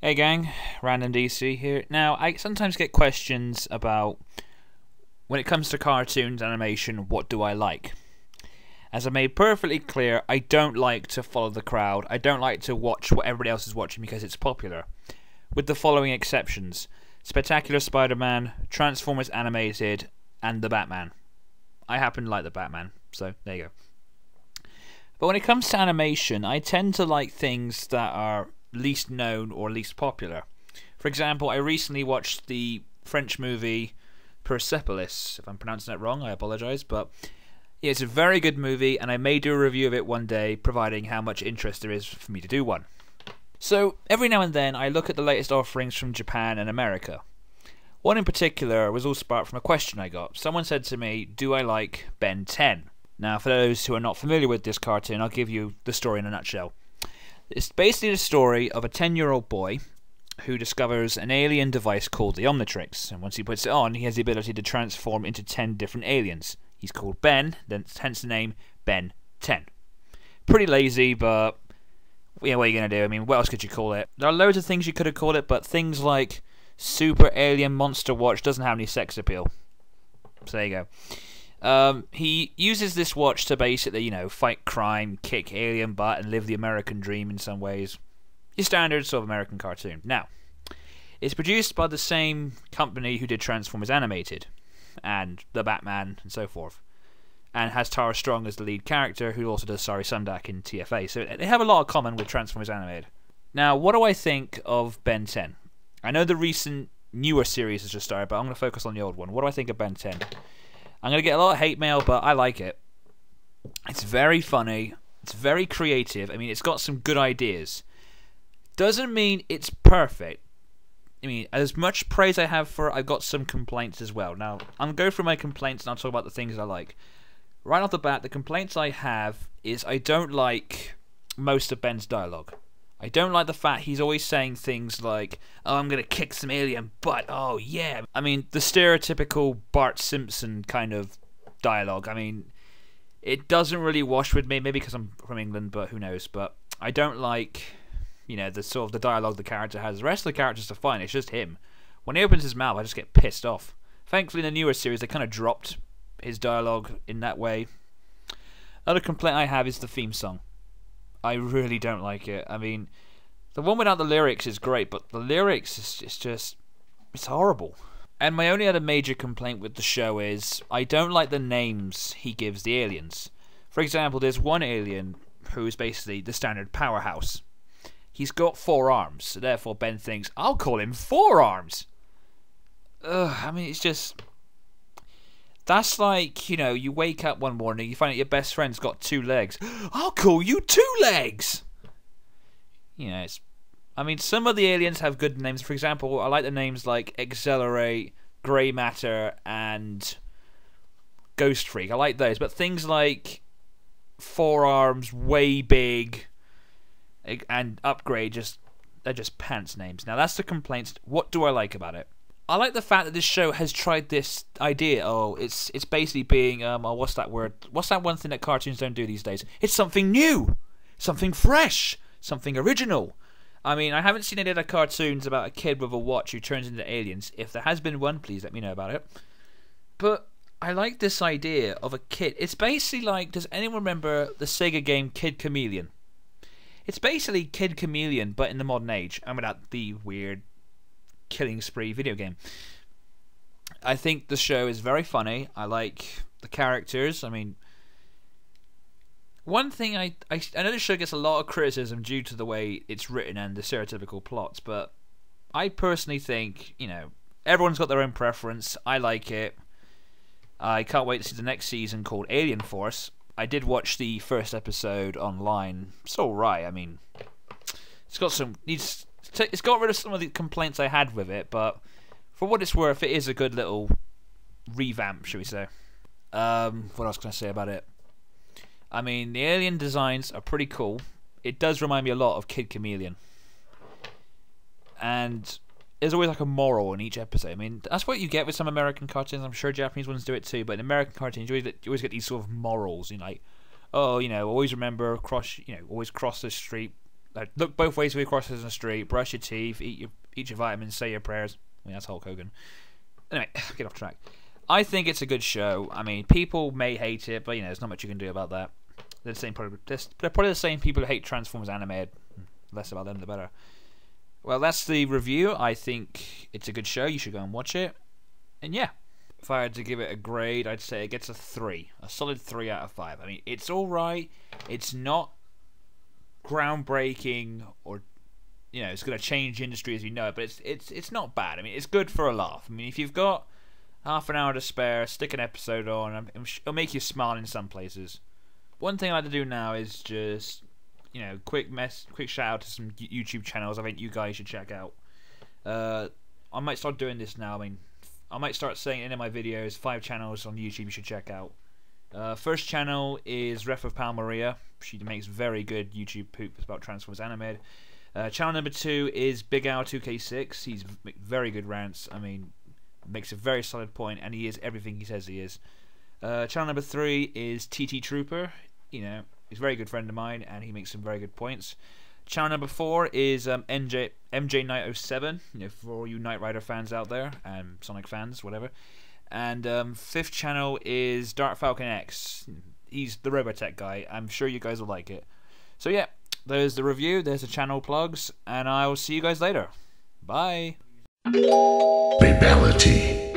Hey gang, Random DC here. Now, I sometimes get questions about, when it comes to cartoons, animation, what do I like? As I made perfectly clear, I don't like to follow the crowd. I don't like to watch what everybody else is watching because it's popular. With the following exceptions: Spectacular Spider-Man, Transformers Animated, and The Batman. I happen to like The Batman, so there you go. But when it comes to animation, I tend to like things that are least known or least popular. For example, I recently watched the French movie Persepolis. If I'm pronouncing that wrong, I apologise, but yeah, it's a very good movie, and I may do a review of it one day, providing how much interest there is for me to do one. So every now and then I look at the latest offerings from Japan and America. One in particular was all sparked from a question I got. Someone said to me, do I like Ben 10? Now, for those who are not familiar with this cartoon, I'll give you the story in a nutshell. It's basically the story of a 10-year-old boy who discovers an alien device called the Omnitrix, and once he puts it on, he has the ability to transform into 10 different aliens. He's called Ben, hence the name Ben10. Pretty lazy, but yeah, what are you going to do? I mean, what else could you call it? There are loads of things you could have called it, but things like Super Alien Monster Watch doesn't have any sex appeal. So there you go. He uses this watch to basically, fight crime, kick alien butt, and live the American dream in some ways. Your standard sort of American cartoon. Now, it's produced by the same company who did Transformers Animated, and The Batman, and so forth. And has Tara Strong as the lead character, who also does Sari Sundak in TFA. So they have a lot in common with Transformers Animated. Now, what do I think of Ben 10? I know the recent newer series has just started, but I'm going to focus on the old one. What do I think of Ben 10? I'm going to get a lot of hate mail, but I like it. It's very funny. It's very creative. I mean, it's got some good ideas. Doesn't mean it's perfect. I mean, as much praise I have for it, I've got some complaints as well. Now, I'm going to go through my complaints and I'll talk about the things I like. Right off the bat, the complaints I have is I don't like most of Ben's dialogue. I don't like the fact he's always saying things like, oh, I'm going to kick some alien butt, oh yeah. I mean, the stereotypical Bart Simpson kind of dialogue. I mean, it doesn't really wash with me, maybe because I'm from England, but who knows. But I don't like, the sort of the dialogue the character has. The rest of the characters are fine, it's just him. When he opens his mouth, I just get pissed off. Thankfully, in the newer series, they kind of dropped his dialogue in that way. Another complaint I have is the theme song. I really don't like it. I mean, the one without the lyrics is great, but the lyrics is just, it's horrible. And my only other major complaint with the show is I don't like the names he gives the aliens. For example, there's one alien who is basically the standard powerhouse. He's got 4 arms, so therefore Ben thinks, I'll call him 4 arms. I mean, it's just... That's like, you wake up one morning, you find out your best friend's got 2 legs. I'll call you 2 legs! I mean, some of the aliens have good names. For example, I like the names like Accelerate, Grey Matter, and Ghost Freak. I like those. But things like Forearms, Way Big, and Upgrade, they're just pants names. Now, that's the complaints. What do I like about it? I like the fact that this show has tried this idea. Oh, it's basically being, what's that word? What's that one thing that cartoons don't do these days? It's something new, something fresh, something original. I mean, I haven't seen any other cartoons about a kid with a watch who turns into aliens. If there has been one, please let me know about it. But I like this idea of a kid. It's basically like, does anyone remember the Sega game Kid Chameleon? It's basically Kid Chameleon, but in the modern age, and without the weird killing spree video game. I think the show is very funny. I like the characters. I mean, one thing I know the show gets a lot of criticism due to the way it's written and the stereotypical plots, but I personally think, everyone's got their own preference. I like it. I can't wait to see the next season called Alien Force. I did watch the first episode online. It's alright. I mean, it's got it's got rid of some of the complaints I had with it, but for what it's worth, it is a good little revamp, shall we say. What else can I say about it? I mean, the alien designs are pretty cool. It does remind me a lot of Kid Chameleon. And there's always like a moral in each episode. I mean, that's what you get with some American cartoons. I'm sure Japanese ones do it too, but in American cartoons, you always get these sort of morals. Like, oh, always remember, always cross the street look both ways when you cross the street, brush your teeth, eat your vitamins, say your prayers. I mean, that's Hulk Hogan. Anyway, get off track. I think it's a good show. I mean, people may hate it, but there's not much you can do about that. They're probably the same people who hate Transformers animated. Less about them, the better. Well, that's the review. I think it's a good show. You should go and watch it. And yeah, if I had to give it a grade, I'd say it gets a 3. A solid 3 out of 5. I mean, it's alright. It's not groundbreaking or it's going to change the industry as you know it, but it's not bad. I mean, it's good for a laugh. I mean, if you've got half an hour to spare, stick an episode on. It'll make you smile in some places. One thing I like to do now is just quick shout out to some YouTube channels I think you guys should check out. I might start doing this now. I mean, I might start saying in my videos 5 channels on YouTube you should check out. First channel is Ref of Palmaria. She makes very good YouTube poops about Transformers Animated. Channel number 2 is Big Hour 2K6. He's very good rants. I mean, makes a very solid point, and he is everything he says he is. Channel number 3 is TT Trooper. He's a very good friend of mine, and he makes some very good points. Channel number 4 is MJ Knight 07. For all you Knight Rider fans out there, and Sonic fans, whatever. And 5th channel is Dark Falcon X. He's the Robotech guy. I'm sure you guys will like it. So yeah, there's the review, there's the channel plugs, and I will see you guys later. Bye. Fatality.